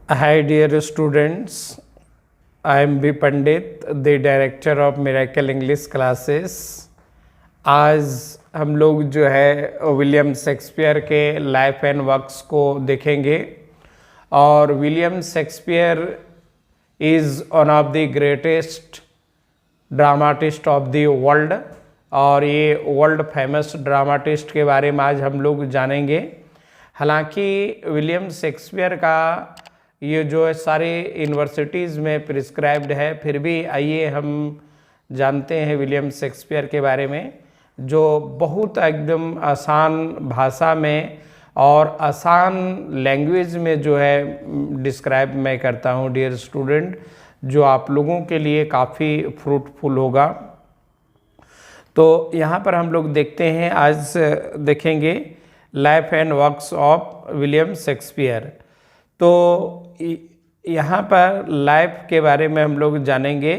Hi dear students, I am B Pandit, the director of Miracle English Classes। आज हम लोग जो है विलियम शेक्सपियर के लाइफ एंड वर्क्स को देखेंगे। और William Shakespeare is one of the greatest dramatist of the world, और ये वर्ल्ड फेमस ड्रामाटिस्ट के बारे में आज हम लोग जानेंगे। हालांकि विलियम शेक्सपियर का ये जो है सारे यूनिवर्सिटीज़ में प्रिस्क्राइब्ड है, फिर भी आइए हम जानते हैं विलियम शेक्सपियर के बारे में, जो बहुत एकदम आसान भाषा में और आसान लैंग्वेज में जो है डिस्क्राइब मैं करता हूँ डियर स्टूडेंट, जो आप लोगों के लिए काफ़ी फ्रूटफुल होगा। तो यहाँ पर हम लोग देखते हैं, आज देखेंगे life and works of William Shakespeare. तो यहाँ पर लाइफ के बारे में हम लोग जानेंगे।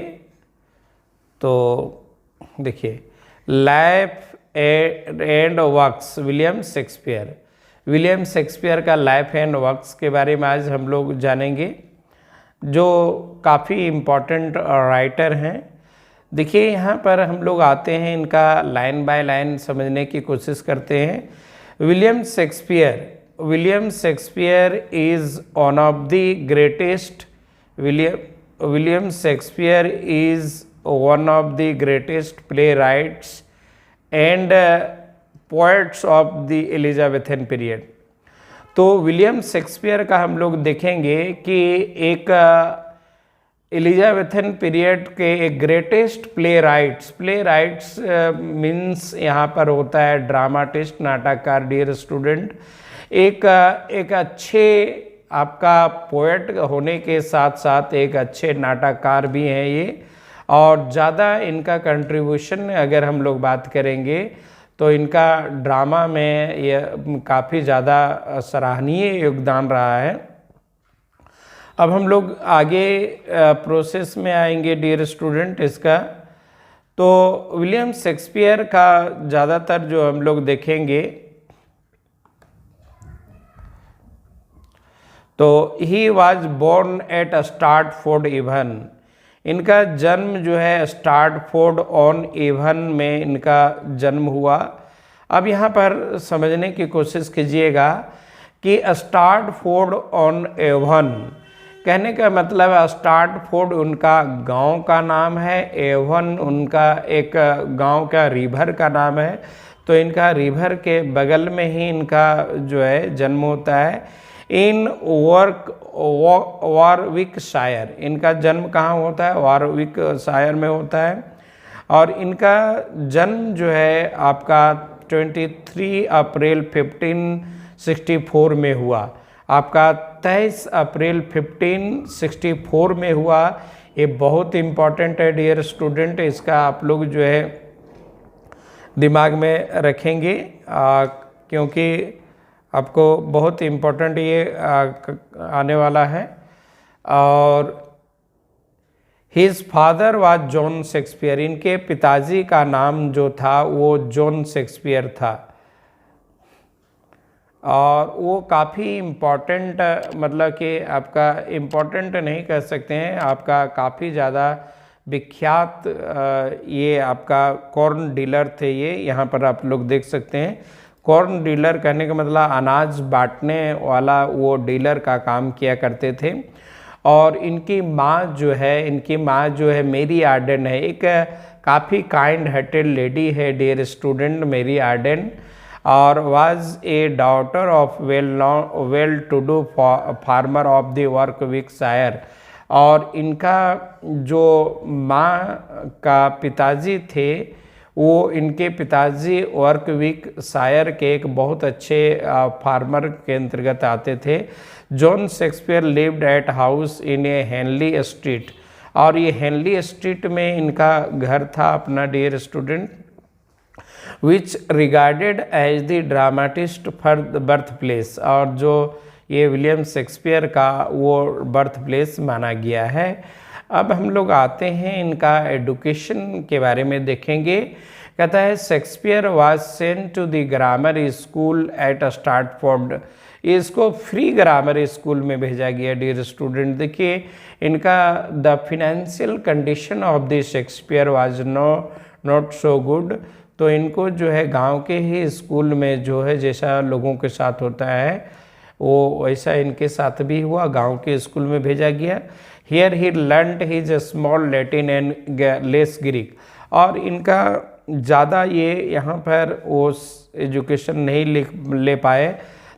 तो देखिए, life and works William Shakespeare. William Shakespeare का लाइफ एंड वर्क्स के बारे में आज हम लोग जानेंगे, जो काफ़ी इम्पोर्टेंट राइटर हैं। देखिए, यहाँ पर हम लोग आते हैं, इनका लाइन बाय लाइन समझने की कोशिश करते हैं। William Shakespeare is one of the greatest William Shakespeare is one of the greatest playwrights and poets of the Elizabethan period। तो विलियम शेक्सपियर का हम लोग देखेंगे कि एक एलिजाबेथन पीरियड के एक ग्रेटेस्ट प्लेराइट्स मीन्स यहाँ पर होता है ड्रामाटिस्ट, नाटककार डियर स्टूडेंट। एक अच्छे आपका पोएट होने के साथ साथ एक अच्छे नाटककार भी हैं ये, और ज़्यादा इनका कंट्रीब्यूशन अगर हम लोग बात करेंगे तो इनका ड्रामा में ये काफ़ी ज़्यादा सराहनीय योगदान रहा है। अब हम लोग आगे प्रोसेस में आएंगे डियर स्टूडेंट इसका। तो विलियम शेक्सपियर का ज़्यादातर जो हम लोग देखेंगे, तो he was born at Stratford Avon. इनका जन्म जो है स्टार्टफोर्ड ऑन एवन में इनका जन्म हुआ। अब यहाँ पर समझने की कोशिश कीजिएगा कि स्टार्टफोर्ड ऑन एवन कहने का मतलब स्टार्टफोर्ड उनका गांव का नाम है, एवन उनका एक गांव का रिवर का नाम है। तो इनका रिवर के बगल में ही इनका जो है जन्म होता है। इन वारविकशायर, इनका जन्म कहाँ होता है? वारविकशायर में होता है। और इनका जन्म जो है आपका 23 अप्रैल 1564 में हुआ। आपका 23 अप्रैल 1564 में हुआ। ये बहुत इम्पॉर्टेंट है डियर स्टूडेंट, इसका आप लोग जो है दिमाग में रखेंगे, क्योंकि आपको बहुत इम्पोर्टेंट ये आने वाला है। और his father was John Shakespeare, इनके पिताजी का नाम जो था वो जॉन शेक्सपियर था। और वो काफ़ी इम्पोर्टेंट, मतलब कि आपका इम्पोर्टेंट नहीं कह सकते हैं, आपका काफ़ी ज़्यादा विख्यात ये आपका कॉर्न डीलर थे। ये यहाँ पर आप लोग देख सकते हैं। कॉर्न डीलर कहने का मतलब अनाज बांटने वाला, वो डीलर का काम किया करते थे। और इनकी माँ जो है मेरी आर्डन है, एक काफ़ी काइंड हार्टेड लेडी है डियर स्टूडेंट, मेरी आर्डन। और was a daughter of well to do farmer of the Warwickshire. और इनका जो माँ का पिताजी थे, वो इनके पिताजी वारविकशायर के एक बहुत अच्छे फार्मर के अंतर्गत आते थे। John Shakespeare lived at house in a Henley Street, और ये हेनली स्ट्रीट में इनका घर था अपना dear student, which regarded as the dramatist for the birth place. और जो ये विलियम शेक्सपियर का वो बर्थ प्लेस माना गया है। अब हम लोग आते हैं, इनका एडुकेशन के बारे में देखेंगे। कहता है Shakespeare was sent to the grammar school at Stratford, इसको फ्री ग्रामर स्कूल में भेजा गया। डियर स्टूडेंट, देखिए इनका the financial condition of the Shakespeare was not so good, तो इनको जो है गांव के ही स्कूल में जो है जैसा लोगों के साथ होता है वो वैसा इनके साथ भी हुआ, गांव के स्कूल में भेजा गया। Here he learned his small Latin and less Greek, और इनका ज़्यादा ये यहाँ पर वो एजुकेशन नहीं ले पाए।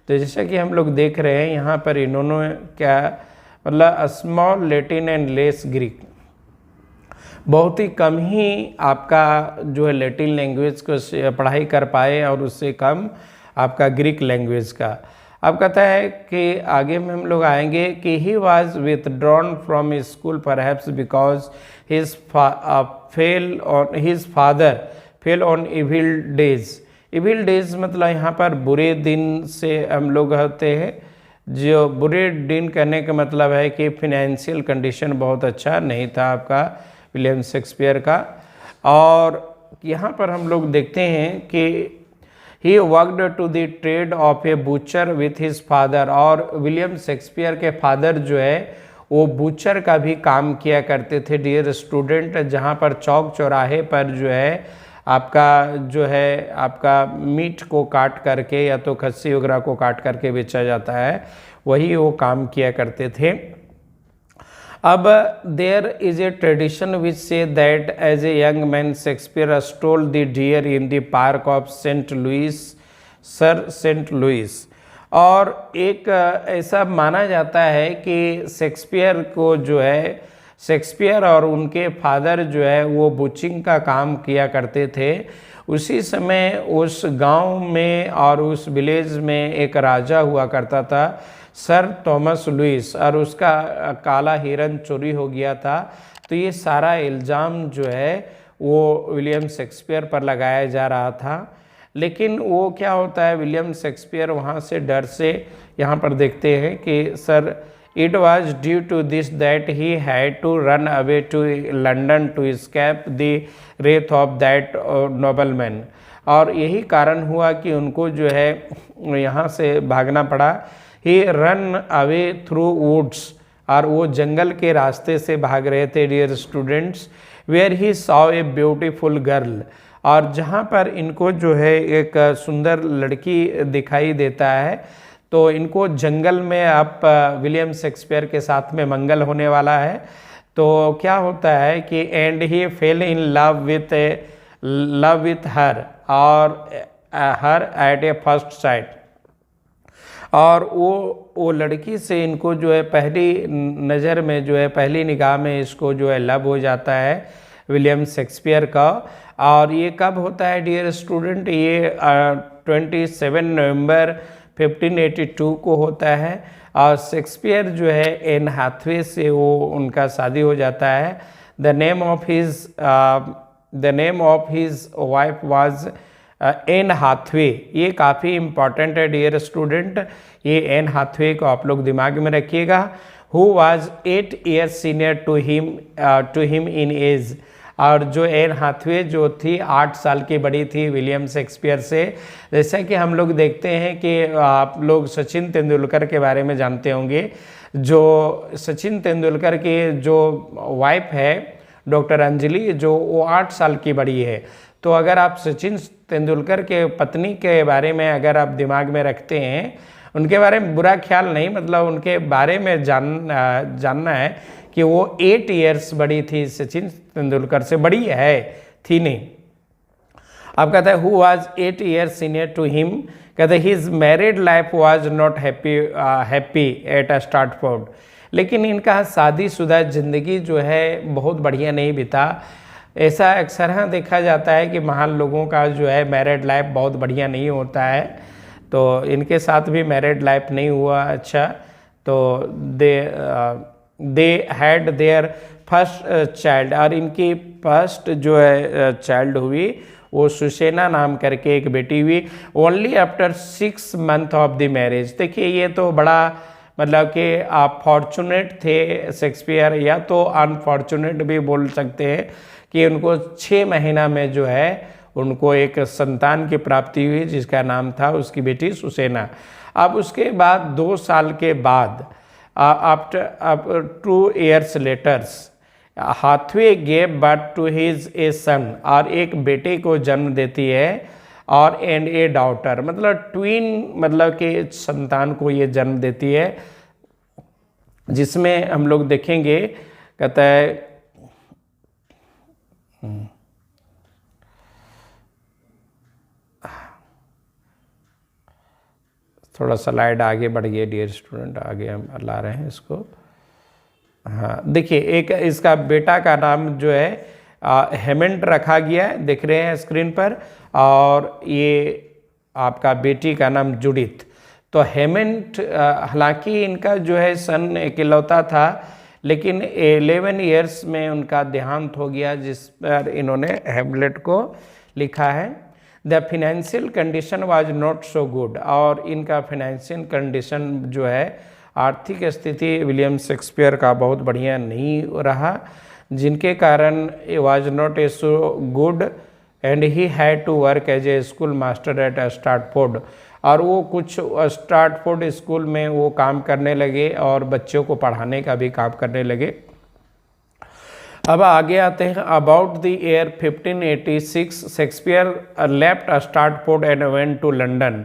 तो जैसा कि हम लोग देख रहे हैं यहाँ पर इन्होंने क्या मतलब small Latin and less Greek, बहुत ही कम ही आपका जो है लैटिन लैंग्वेज को पढ़ाई कर पाए और उससे कम आपका ग्रीक लैंग्वेज का। अब कहता है कि आगे में हम लोग आएंगे कि he was withdrawn from school perhaps because his father fell on evil days. Evil days मतलब यहाँ पर बुरे दिन से हम लोग होते हैं, जो बुरे दिन करने का मतलब है कि फिनेंशियल कंडीशन बहुत अच्छा नहीं था आपका विलियम शेक्सपियर का। और यहाँ पर हम लोग देखते हैं कि he worked to the trade of a butcher with his father, और विलियम शेक्सपियर के फादर जो है वो बूचर का भी काम किया करते थे। डियर स्टूडेंट, जहाँ पर चौक चौराहे पर जो है आपका मीट को काट करके या तो खस्सी वगैरह को काट करके बेचा जाता है, वही वो काम किया करते थे। अब there is a tradition which say that as a young man Shakespeare stole the deer in the park of Saint Louis, और एक ऐसा माना जाता है कि शेक्सपियर को जो है शेक्सपियर और उनके फादर जो है वो बुचिंग का काम किया करते थे। उसी समय उस गांव में और उस विलेज में एक राजा हुआ करता था सर थॉमस लुइस, और उसका काला हिरन चोरी हो गया था। तो ये सारा इल्ज़ाम जो है वो विलियम शेक्सपियर पर लगाया जा रहा था। लेकिन वो क्या होता है, विलियम शेक्सपियर वहाँ से डर से यहाँ पर देखते हैं कि sir it was due to this that he had to run away to London to escape the wrath of that nobleman, और यही कारण हुआ कि उनको जो है यहाँ से भागना पड़ा। He run away through woods, और वो जंगल के रास्ते से भाग रहे थे dear students, where he saw a beautiful girl, और जहाँ पर इनको जो है एक सुंदर लड़की दिखाई देता है। तो इनको जंगल में आप विलियम शेक्सपियर के साथ में मंगल होने वाला है। तो क्या होता है कि and he fell in love with her और her at a first sight, और वो लड़की से इनको जो है पहली नज़र में जो है पहली निगाह में इसको जो है लव हो जाता है विलियम शेक्सपियर का। और ये कब होता है डियर स्टूडेंट, ये 27 नवंबर 1582 को होता है। और शेक्सपियर जो है एन हाथवे से वो उनका शादी हो जाता है। The name of his wife was Anne Hathaway. ये काफ़ी इम्पॉर्टेंट है डियर स्टूडेंट, ये एन हाथवे को आप लोग दिमाग में रखिएगा। Who was 8 years senior to him in age, और जो एन हाथवे जो थी 8 साल की बड़ी थी विलियम शेक्सपियर से। जैसा कि हम लोग देखते हैं कि आप लोग सचिन तेंदुलकर के बारे में जानते होंगे, जो सचिन तेंदुलकर के जो वाइफ है डॉक्टर अंजलि, जो वो 8 साल की बड़ी है। तो अगर आप सचिन तेंदुलकर के पत्नी के बारे में अगर आप दिमाग में रखते हैं, उनके बारे में बुरा ख्याल नहीं, मतलब उनके बारे में जानना है कि वो 8 years बड़ी थी, सचिन तेंदुलकर से बड़ी है, थी नहीं। अब कहता है who was 8 years senior to him, कहते हैं his married life was not happy at Stratford, लेकिन इनका शादीशुदा ज़िंदगी जो है बहुत बढ़िया नहीं बीता। ऐसा अक्सर हाँ देखा जाता है कि महान लोगों का जो है मैरिड लाइफ बहुत बढ़िया नहीं होता है, तो इनके साथ भी मैरिड लाइफ नहीं हुआ अच्छा। तो they had there first child, और इनकी फर्स्ट जो है चाइल्ड हुई वो सुसेना नाम करके एक बेटी हुई, only after 6 months of the marriage. देखिए ये तो बड़ा मतलब कि आप फॉर्चुनेट थे शेक्सपियर, या तो अनफॉर्चुनेट भी बोल सकते हैं कि उनको 6 महीना में जो है उनको एक संतान की प्राप्ति हुई जिसका नाम था उसकी बेटी सुसेना। अब उसके बाद 2 साल के बाद after 2 years letters Hathaway gave birth to his a son, और एक बेटे को जन्म देती है और एंड ए डॉटर, मतलब ट्विन मतलब के संतान को ये जन्म देती है, जिसमें हम लोग देखेंगे कहता है थोड़ा स्लाइड आगे बढ़ गया डियर स्टूडेंट, आगे हम ला रहे हैं इसको। हाँ देखिए, एक इसका बेटा का नाम जो है हेमंत रखा गया है, देख रहे हैं स्क्रीन पर, और ये आपका बेटी का नाम जुडित। तो हेमंत हालांकि इनका जो है सन इकलौता था, लेकिन 11 years में उनका देहांत हो गया, जिस पर इन्होंने हेमलेट को लिखा है। The financial condition was not so good, और इनका फिनेंशियल कंडीशन जो है आर्थिक स्थिति विलियम शेक्सपियर का बहुत बढ़िया नहीं रहा, जिनके कारण was not a so good and he had to work as a school master at Stratford, और वो कुछ स्टार्टफोर्ड स्कूल में वो काम करने लगे और बच्चों को पढ़ाने का भी काम करने लगे। अब आगे आते हैं। About the year 1586 Shakespeare left Stratford and went to London,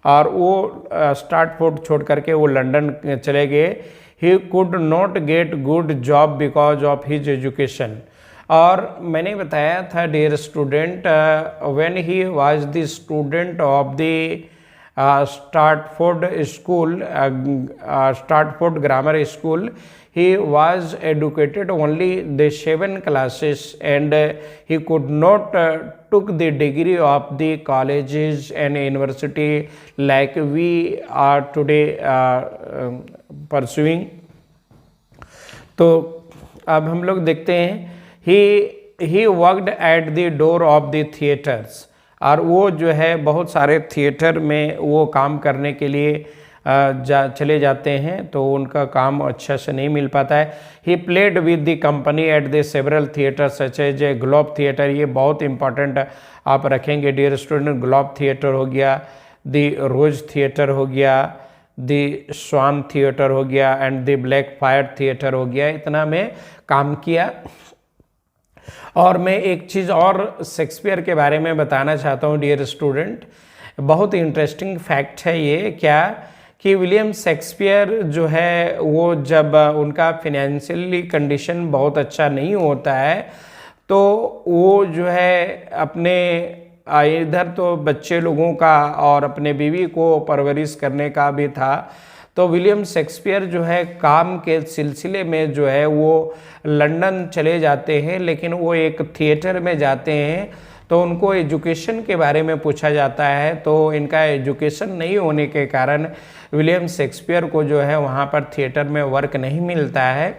और वो स्टार्टफोर्ड छोड़ करके वो लंदन चले गए। He could not get good job because of his education, और मैंने बताया था dear student, when he was the student of the Stratford school, Stratford grammar school, he was educated only the 7 classes and he could not took the degree of the colleges and university like we are today pursuing। तो अब हम लोग देखते हैं he worked at the door of the theaters, और वो जो है बहुत सारे थिएटर में वो काम करने के लिए चले जाते हैं, तो उनका काम अच्छा से नहीं मिल पाता है। He played with the company at the several theatre such as a Globe theatre, ये बहुत इंपॉर्टेंट आप रखेंगे डियर स्टूडेंट। ग्लोब थिएटर हो गया, द रोज थिएटर हो गया, द स्वान थिएटर हो गया and the black fire theatre हो गया, इतना में काम किया। और मैं एक चीज़ और शेक्सपियर के बारे में बताना चाहता हूँ डियर स्टूडेंट, बहुत इंटरेस्टिंग फैक्ट है ये, क्या कि विलियम शेक्सपियर जो है वो जब उनका फिनेंशियली कंडीशन बहुत अच्छा नहीं होता है, तो वो जो है अपने इधर तो बच्चे लोगों का और अपने बीवी को परवरिश करने का भी था, तो विलियम शेक्सपियर जो है काम के सिलसिले में जो है वो लंदन चले जाते हैं, लेकिन वो एक थिएटर में जाते हैं, तो उनको एजुकेशन के बारे में पूछा जाता है, तो इनका एजुकेशन नहीं होने के कारण विलियम शेक्सपियर को जो है वहाँ पर थिएटर में वर्क नहीं मिलता है।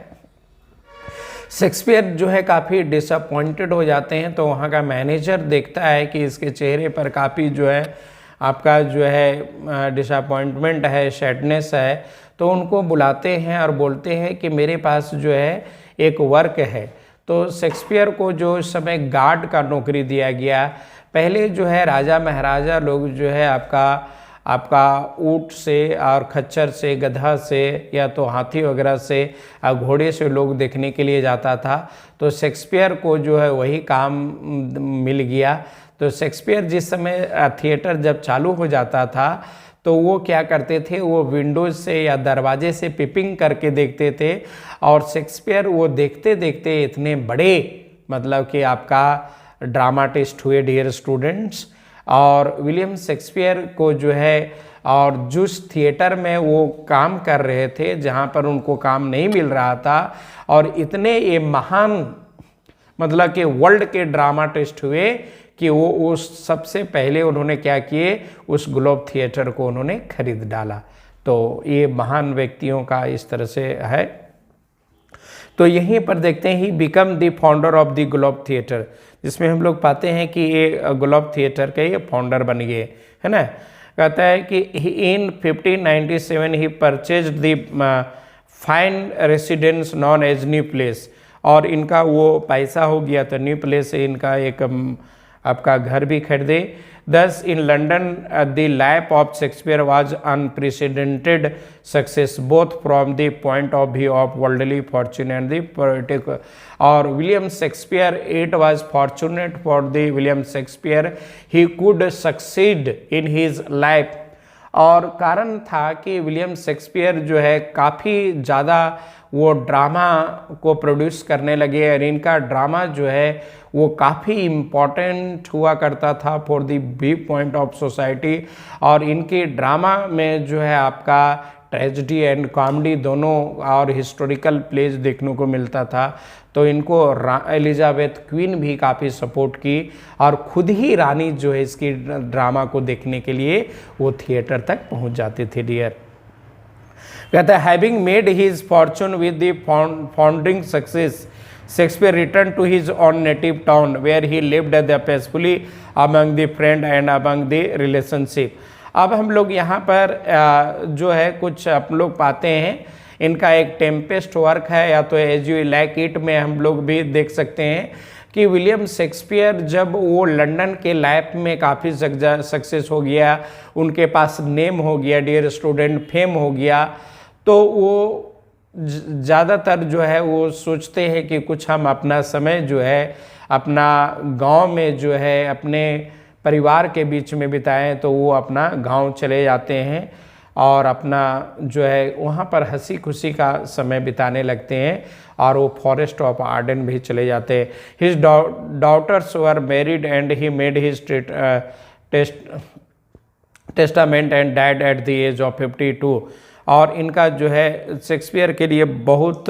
शेक्सपियर जो है काफ़ी डिसअपॉइंटेड हो जाते हैं, तो वहाँ का मैनेजर देखता है कि इसके चेहरे पर काफ़ी जो है आपका जो है डिसअपॉइंटमेंट है, सैडनेस है, तो उनको बुलाते हैं और बोलते हैं कि मेरे पास जो है एक वर्क है। तो शेक्सपियर को जो इस समय गार्ड का नौकरी दिया गया। पहले जो है राजा महाराजा लोग जो है आपका ऊँट से और खच्चर से, गधा से या तो हाथी वगैरह से, घोड़े से लोग देखने के लिए जाता था, तो शेक्सपियर को जो है वही काम मिल गया। तो शेक्सपियर जिस समय थिएटर जब चालू हो जाता था, तो वो क्या करते थे, वो विंडोज से या दरवाजे से पिपिंग करके देखते थे, और शेक्सपियर वो देखते देखते इतने बड़े मतलब कि आपका ड्रामाटिस्ट हुए डियर स्टूडेंट्स। और विलियम शेक्सपियर को जो है और जिस थिएटर में वो काम कर रहे थे, जहाँ पर उनको काम नहीं मिल रहा था, और इतने ये महान मतलब कि वर्ल्ड के ड्रामाटिस्ट हुए कि वो उस सबसे पहले उन्होंने क्या किए, उस ग्लोब थिएटर को उन्होंने खरीद डाला। तो ये महान व्यक्तियों का इस तरह से है। तो यहीं पर देखते हैं he become the founder of the globe theatre, जिसमें हम लोग पाते हैं कि ये ग्लोब थिएटर के ये फाउंडर बन गए, है ना। कहता है कि in 1597 he purchased the fine residence known as New Place, और इनका वो पैसा हो गया तो न्यू प्लेस से इनका एक आपका घर भी खरीदे। Thus, in London, the life of Shakespeare was unprecedented success, both from the point of view of worldly fortune and the political. Or William Shakespeare, it was fortunate for the William Shakespeare, he could succeed in his life. और कारण था कि William Shakespeare जो है काफ़ी ज़्यादा वो drama को प्रोड्यूस करने लगे और इनका ड्रामा जो है वो काफ़ी इम्पॉर्टेंट हुआ करता था for the view point of society. और इनके ड्रामा में जो है आपका ट्रेजेडी एंड कॉमेडी दोनों और हिस्टोरिकल प्लेज देखने को मिलता था। तो इनको एलिजाबेथ क्वीन भी काफ़ी सपोर्ट की और खुद ही रानी जो है इसकी ड्रामा को देखने के लिए वो थिएटर तक पहुंच जाते थे डियर। कहता है having made his fortune with the founding success Shakespeare return to his own native town where he lived peacefully among the friend and among the relationship. अब हम लोग यहाँ पर जो है कुछ आप लोग पाते हैं इनका एक टेम्पेस्ट वर्क है या तो एज यू लाइक इट में हम लोग भी देख सकते हैं कि विलियम शेक्सपियर जब वो लंदन के लाइफ में काफ़ी सक्सेस हो गया, उनके पास नेम हो गया डियर स्टूडेंट, फेम हो गया, तो वो ज़्यादातर जो है वो सोचते हैं कि कुछ हम अपना समय जो है अपना गांव में जो है अपने परिवार के बीच में बिताएं। तो वो अपना गांव चले जाते हैं और अपना जो है वहाँ पर हंसी खुशी का समय बिताने लगते हैं और वो फॉरेस्ट ऑफ आर्डन भी चले जाते हैं। His daughters were married and he made his testament and died at the age of 52। और इनका जो है शेक्सपियर के लिए बहुत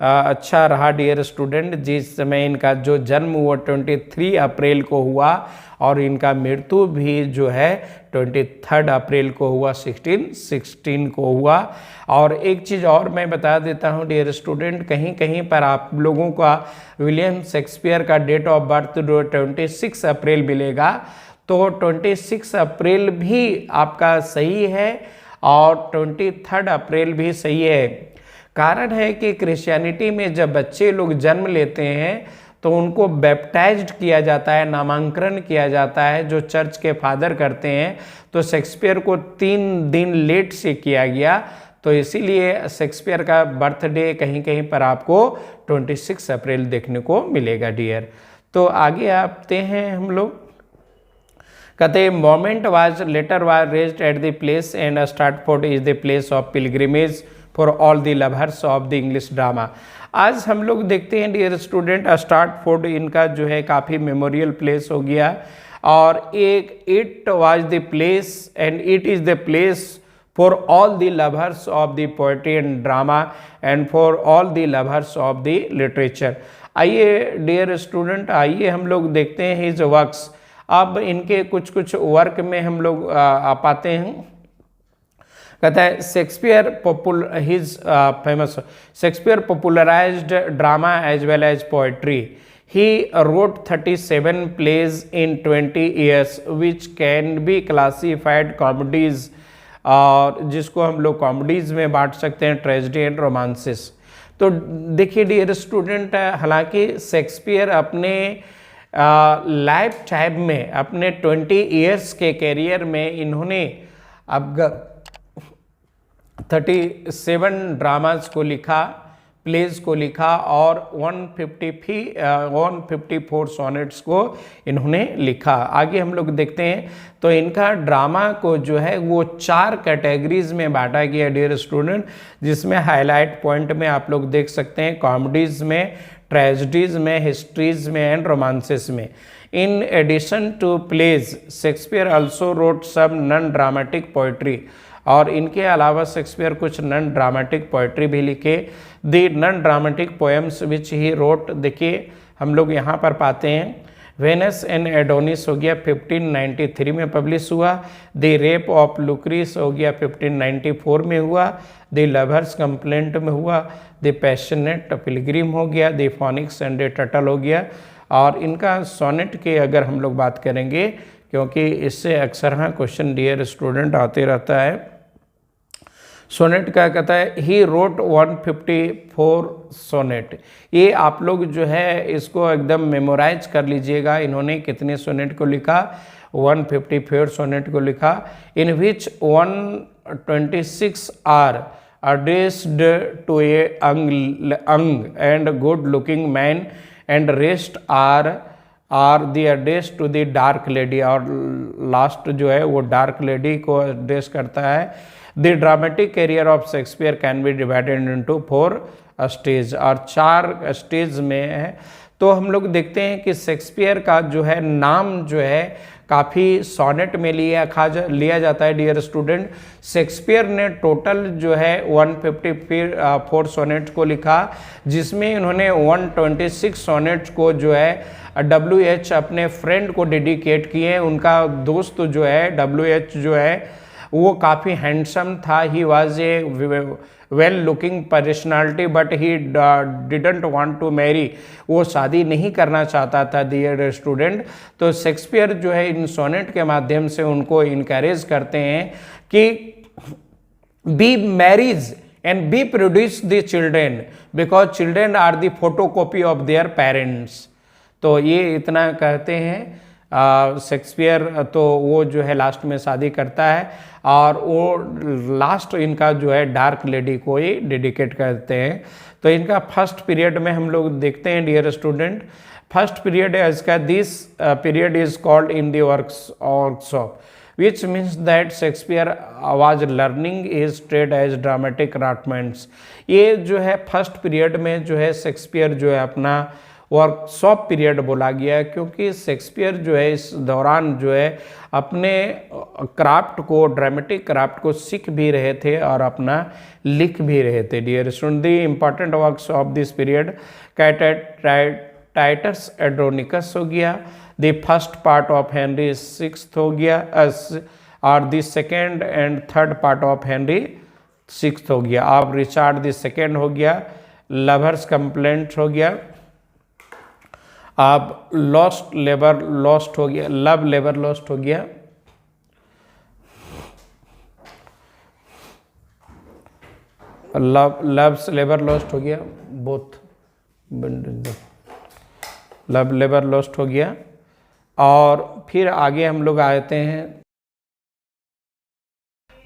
अच्छा रहा डियर स्टूडेंट, जिस समय इनका जो जन्म हुआ 23 अप्रैल को हुआ और इनका मृत्यु भी जो है 23 अप्रैल को हुआ 1616 को हुआ। और एक चीज़ और मैं बता देता हूँ डियर स्टूडेंट, कहीं कहीं पर आप लोगों का विलियम शेक्सपियर का डेट ऑफ बर्थ 26 अप्रैल मिलेगा, तो 26 अप्रैल भी आपका सही है और 23 अप्रैल भी सही है। कारण है कि क्रिश्चियनिटी में जब बच्चे लोग जन्म लेते हैं तो उनको बैप्टाइज्ड किया जाता है, नामांकन किया जाता है जो चर्च के फादर करते हैं। तो शेक्सपियर को 3 दिन लेट से किया गया, तो इसीलिए शेक्सपियर का बर्थडे कहीं कहीं पर आपको 26 अप्रैल देखने को मिलेगा डियर। तो आगे आते हैं हम लोग, कहते moment was letter was raised at the place and Stratford is the place of pilgrimage for all the lovers of the English drama. आज हम लोग देखते हैं डियर स्टूडेंट स्टार्टफोर्ड इनका जो है काफ़ी मेमोरियल प्लेस हो गया और it was the place and it is the place for all the lovers of the poetry and drama and for all the lovers of the literature. आइए डियर स्टूडेंट, आइए हम लोग देखते हैं हिज वर्क्स। अब इनके कुछ कुछ वर्क में हम लोग पाते हैं। कहता है Shakespeare Shakespeare popularized drama as well as poetry. He wrote 37 plays in 20 years which can be classified comedies, और जिसको हम लोग कॉमेडीज में बांट सकते हैं, ट्रेजेडी एंड रोमांसेस। तो देखिए डियर स्टूडेंट, हालांकि शेक्सपियर अपने लाइफ टाइम में अपने 20 इयर्स के कैरियर में इन्होंने अब 37 ड्रामाज को लिखा, प्लेज को लिखा और 154 सोनेट्स को इन्होंने लिखा। आगे हम लोग देखते हैं तो इनका ड्रामा को जो है वो 4 कैटेगरीज में बांटा गया डियर स्टूडेंट, जिसमें हाईलाइट पॉइंट में आप लोग देख सकते हैं कॉमेडीज में, ट्रेजेडीज में, हिस्ट्रीज में एंड रोमांसेस में। In addition to plays Shakespeare also wrote some non dramatic poetry, और इनके अलावा शेक्सपियर कुछ नॉन ड्रामेटिक पोइट्री भी लिखे। The non dramatic poems which he wrote, देखिए हम लोग यहाँ पर पाते हैं वेनस एंड एडोनिस हो गया 1593 में पब्लिश हुआ, द रेप ऑफ लुक्रीस हो गया 1594 में हुआ, द लवर्स कंप्लेंट में हुआ, द पैशनेट पिलग्रिम हो गया, the phoenix and the Tuttle हो गया। और इनका सोनेट के अगर हम लोग बात करेंगे, क्योंकि इससे अक्सर हाँ क्वेश्चन डियर स्टूडेंट आते रहता है, सोनेट क्या कहता है, ही रोट 154 सोनेट। ये आप लोग जो है इसको एकदम मेमोराइज कर लीजिएगा, इन्होंने कितने सोनेट को लिखा, 154 सोनेट को लिखा, इन विच 126 are addressed to a young and good looking man and rest are the address to the dark lady, और लास्ट जो है वो डार्क लेडी को एड्रेस करता है। The dramatic carrier of Shakespeare can be divided into 4 stage, और 4 stage में है। तो हम लोग देखते हैं कि शेक्सपियर का जो है नाम जो है काफ़ी सोनेट में लिया जाता है डियर स्टूडेंट। शेक्सपियर ने टोटल जो है 154 सोनेट्स को लिखा, जिसमें इन्होंने 126 सोनेट्स को जो है WH अपने फ्रेंड को डेडिकेट किए। उनका दोस्त जो है WH जो है वो काफ़ी हैंडसम था, he was a well looking personality but he didn't want to marry, वो शादी नहीं करना चाहता था डियर स्टूडेंट। तो शेक्सपियर जो है इन सोनेट के माध्यम से उनको इनकरेज करते हैं कि be marriage and be produce the children because children are the photocopy of their parents. तो ये इतना कहते हैं शेक्सपियर। तो वो जो है लास्ट में शादी करता है और वो लास्ट इनका जो है डार्क लेडी को ही डेडिकेट करते हैं। तो इनका फर्स्ट पीरियड में हम लोग देखते हैं डियर स्टूडेंट, फर्स्ट पीरियड है इसका, this period is called in the workshop which means that Shakespeare was learning his trade as dramatic dramatist। ये जो है फर्स्ट पीरियड में जो है शेक्सपियर जो है अपना वर्कशॉप पीरियड बोला गया है, क्योंकि शेक्सपियर जो है इस दौरान जो है अपने क्राफ्ट को, ड्रामेटिक क्राफ्ट को सीख भी रहे थे और अपना लिख भी रहे थे dear student. The important works of this period Titus Andronicus हो गया, the first part of Henry sixth हो गया, और the second and third part of Henry sixth हो गया। अब रिचार्ड द सेकेंड हो गया, लवर्स कंप्लेंट हो गया, अब लॉस्ट लेबर लॉस्ट हो गया, लव लेबर लॉस्ट हो गया, लव्स लेबर लॉस्ट हो गया, बोथ लव लेबर लॉस्ट हो गया। और फिर आगे हम लोग आते हैं,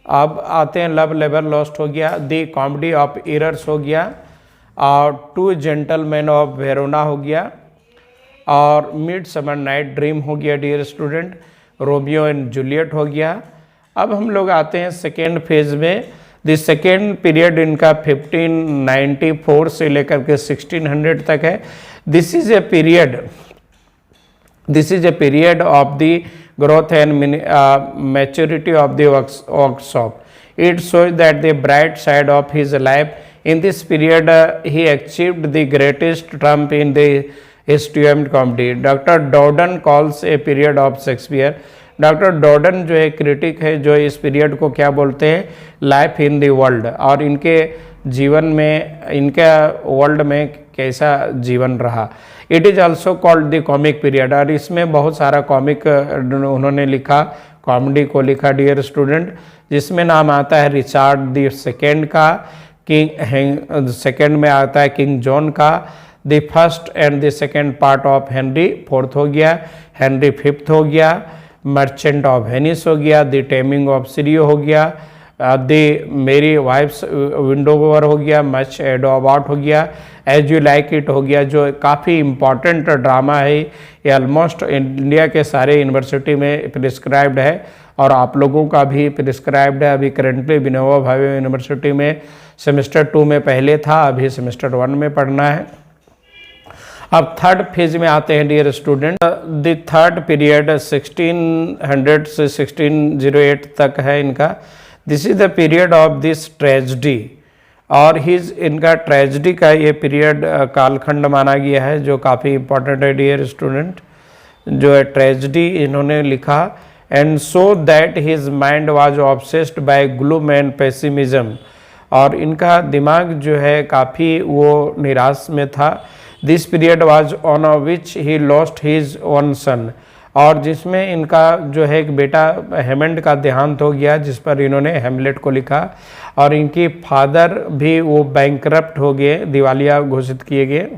अब आते हैं लव लेबर लॉस्ट हो गया, द कॉमेडी ऑफ एरर्स हो गया, और टू जेंटलमैन ऑफ वेरोना हो गया, और मिड समर नाइट ड्रीम हो गया dear student, Romeo and Juliet हो गया। अब हम लोग आते हैं सेकेंड फेज में। द सेकेंड पीरियड इनका 1594 से लेकर के 1600 तक है। This is a period of the growth and maturity of the workshop. It shows that the bright side of his life. In this period he achieved the greatest triumph in the history and comedy. Doctor Dowden calls a period of Shakespeare. Doctor डॉर्डन जो है critic है, जो इस period को क्या बोलते हैं, life in the world, और इनके जीवन में, इनका वर्ल्ड में कैसा जीवन रहा। It is also called the comic period, और इसमें बहुत सारा कॉमिक उन्होंने लिखा, कॉमेडी को लिखा डियर स्टूडेंट, जिसमें नाम आता है रिचार्ड द सेकेंड का, किंग सेकेंड में आता है किंग जॉन का, the first and the second part of Henry fourth हो गया, हेनरी फिफ्थ हो गया, मर्चेंट ऑफ वेनिस हो गया, द टेमिंग ऑफ सीरियो हो गया, द मेरी वाइफ्स विंडोवर हो गया, मच एडो अबाउट हो गया, एज यू लाइक इट हो गया, जो काफ़ी इम्पॉर्टेंट ड्रामा है। ये ऑलमोस्ट इंडिया के सारे यूनिवर्सिटी में प्रिस्क्राइब्ड है, और आप लोगों का भी प्रिस्क्राइब्ड है। अभी करेंटली विनोबा भावे यूनिवर्सिटी में सेमेस्टर 2 में पहले था, अभी सेमेस्टर 1 में पढ़ना है। अब थर्ड फेज में आते हैं dear student. The third period 1600 से 1608 तक है इनका। This is the period of this tragedy, और इनका ट्रेजिडी का ये पीरियड कालखंड माना गया है, जो काफ़ी इंपॉर्टेंट है डियर स्टूडेंट। जो है ट्रेजिडी इन्होंने लिखा, and so that his mind was obsessed by gloom and pessimism, और इनका दिमाग जो है काफ़ी वो निराश में था। This period was on which he lost his own son, और जिसमें इनका जो है एक बेटा हेमंड का देहांत हो गया, जिस पर इन्होंने हेमलेट को लिखा। और इनकी फादर भी वो बैंकरप्ट हो गए, दिवालिया घोषित किए गए।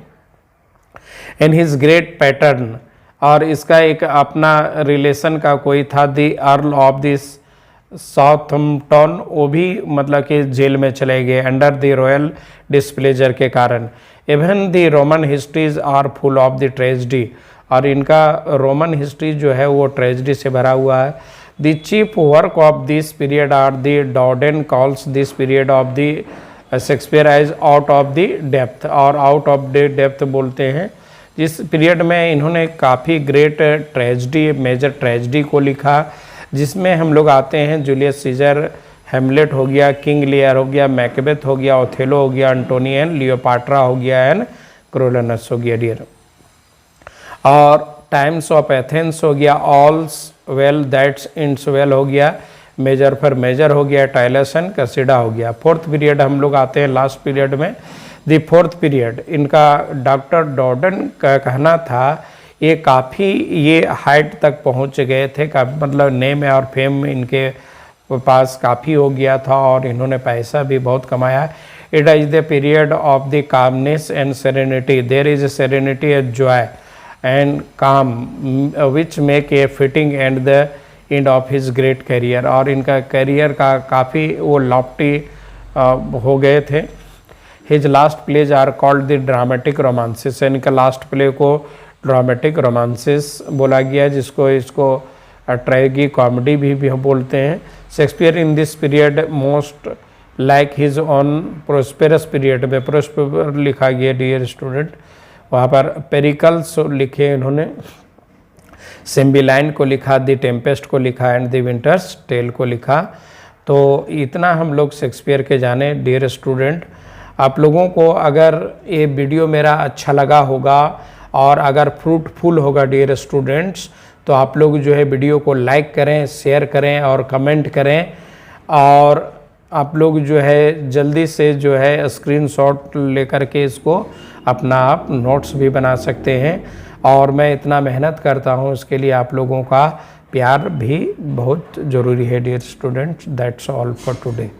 इन हिज ग्रेट पैटर्न, और इसका एक अपना रिलेशन का कोई था, the earl of this Southampton, वो भी मतलब कि जेल में चले गए अंडर द रॉयल डिस्प्लेजर के कारण। Even the Roman histories are full of the tragedy, और इनका रोमन हिस्ट्री जो है वो ट्रेजिडी से भरा हुआ है। The chief work of this period are the Dowden calls this period of the Shakespeare as out of the depth, और आउट ऑफ द डेप्थ बोलते हैं। जिस पीरियड में इन्होंने काफ़ी ग्रेट ट्रेजिडी, मेजर ट्रेजिडी को लिखा, जिसमें हम लोग आते हैं जूलियस सीजर, हेमलेट हो गया, किंग लियर हो गया, मैकबेथ हो गया, ओथेलो हो गया, एंटोनियन, लियोपाट्रा हो गया एंड क्रोलनस हो गया डियर। और टाइम्स ऑफ एथेंस हो गया, ऑल्स वेल दैट्स इंड्स वेल हो गया, मेजर फॉर मेजर हो गया, टाइलस एंड कसिडा हो गया। फोर्थ पीरियड हम लोग आते हैं लास्ट पीरियड में, द फोर्थ पीरियड। इनका डॉक्टर डॉर्डन का कहना था ये काफ़ी ये हाइट तक पहुंच गए थे, का मतलब नेम और फेम इनके पास काफ़ी हो गया था, और इन्होंने पैसा भी बहुत कमाया। It is the period of the calmness and serenity, there is a serenity and joy and calm which make a fitting and the end of his great career, और इनका करियर का काफ़ी वो लॉफ्टी हो गए थे। His last plays are called the dramatic romances, इनका last play को ड्रामेटिक रोमांसिस बोला गया, जिसको इसको ट्रेगी कॉमेडी भी हम बोलते हैं। Shakespeare in this period most like his on prosperous period में प्रोस्पेर लिखा गया डियर स्टूडेंट, वहाँ पर पेरिकल्स लिखे इन्होंने, सिम्बिलाइन को लिखा, द टेम्पेस्ट को लिखा एंड द विंटर्स टेल को लिखा। तो इतना हम लोग शेक्सपियर के जाने डियर स्टूडेंट। आप लोगों को अगर ये वीडियो मेरा अच्छा लगा होगा और अगर फ्रूटफुल होगा डियर स्टूडेंट्स, तो आप लोग जो है वीडियो को लाइक करें, शेयर करें और कमेंट करें, और आप लोग जो है जल्दी से जो है स्क्रीनशॉट लेकर के इसको अपना आप नोट्स भी बना सकते हैं। और मैं इतना मेहनत करता हूँ, इसके लिए आप लोगों का प्यार भी बहुत ज़रूरी है dear students. That's all for today.